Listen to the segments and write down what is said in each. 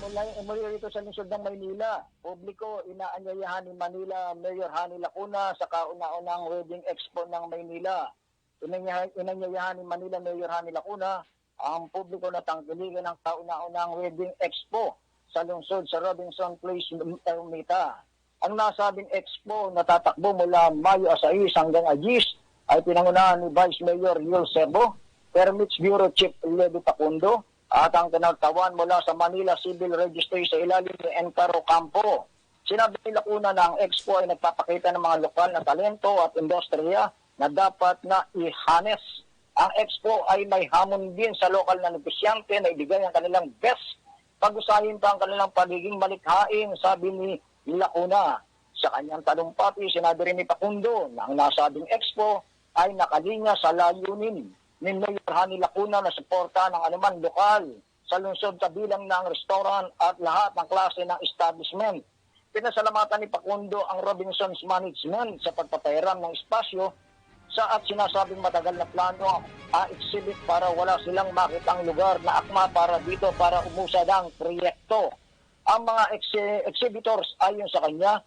mula ito sa lungsod ng Maynila. Publiko, inaanyayahan ni Manila Mayor Hani Lacuna sa kauna-unang wedding expo ng Maynila. Inanyayahan ni Manila Mayor Hani Lacuna ang publiko na tangkiligan ng kauna-unang wedding expo sa lungsod sa Robinson Place, Ermita. Ang nasabing expo na tatakbo mula Mayo 6 hanggang 10 ay pinangunahan ni Vice Mayor Yul Sebo, Permits Bureau Chief Levi Pacundo, at ang kinartawan mula sa Manila Civil Registry sa ilalim ni Encaro Campo. Sinabi ni Lacuna na ang expo ay nagpapakita ng mga lokal na talento at industriya na dapat na ihanes. Ang expo ay may hamon din sa lokal na negosyante na ibigay ang kanilang best. Pag-usahin pa ang kanilang pagiging malikhain, sabi ni Lacuna. Sa kanyang talumpati, sinabi rin ni Pacundo na ang nasabing expo ay nakalinya sa layunin ni Mayor Hani Lacuna na suporta ng anuman lokal sa lungsod kabilang ng restaurant at lahat ng klase ng establishment. Pinasalamatan ni Pacundo ang Robinson's Management sa pagpapairam ng espasyo at sinasabing matagal na plano ang exhibit para wala silang makitang lugar na akma para dito para umusad ang proyekto. Ang mga exhibitors ayon sa kanya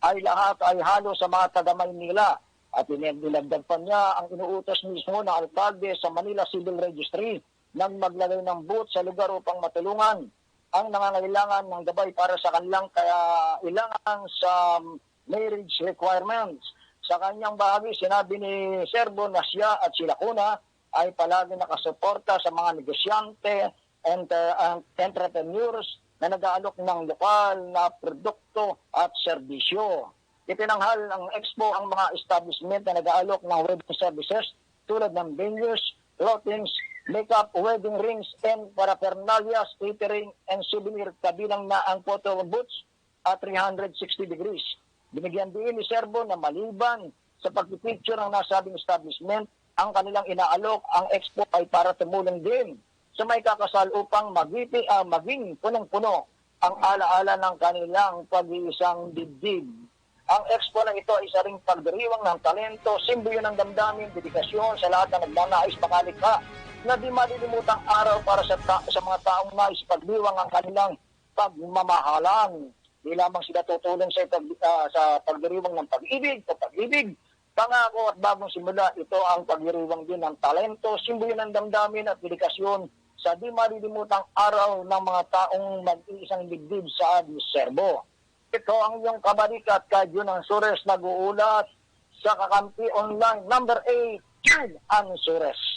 ay lahat ay halo sa mga taga-Maynila. At dinagdag pa niya ang inuutos mismo ng alkalde sa Manila Civil Registry nang maglagay ng booth sa lugar upang matulungan ang nangangailangan ng gabay para sa kanilang kailangan sa marriage requirements. Sa kanyang bahagi, sinabi ni Serbo na siya at si Lacuna ay palagi nakasuporta sa mga negosyante and entrepreneurs na nag-aalok ng lokal na produkto at serbisyo. Itinanghal ng expo ang mga establishment na nag-aalok ng wedding services tulad ng venues, clothings, makeup, wedding rings, and paraphernalias, catering, and souvenir kabilang na ang photo booths at 360 degrees. Binigyan din ni Serbo na maliban sa pagpipicture ng nasabing establishment, ang kanilang inaalok, ang expo ay para tumulong din sa may kakasal upang maging punong-puno ang alaala ng kanilang pag-iisang dibdib. Ang expo na ito ay isa ring pagdiriwang ng talento, simbolo ng damdamin, dedikasyon sa lahat na nagnanais makalikha na di malilimutang araw para sa mga taong nais pagdiwang ang kanilang pagmamahalan. Di lamang sila tutulong sa pagdiriwang ng pag-ibig o pag-ibig, pangako at bagong simula. Ito ang pagdiriwang din ng talento, simbolo ng damdamin at dedikasyon sa di malilimutang araw ng mga taong mag-iisang dibdib sa Serbo. Ito ang iyong kabalikat kay Junang Sures nag-uulat sa Kakampi Online number 8, Jude Ansures.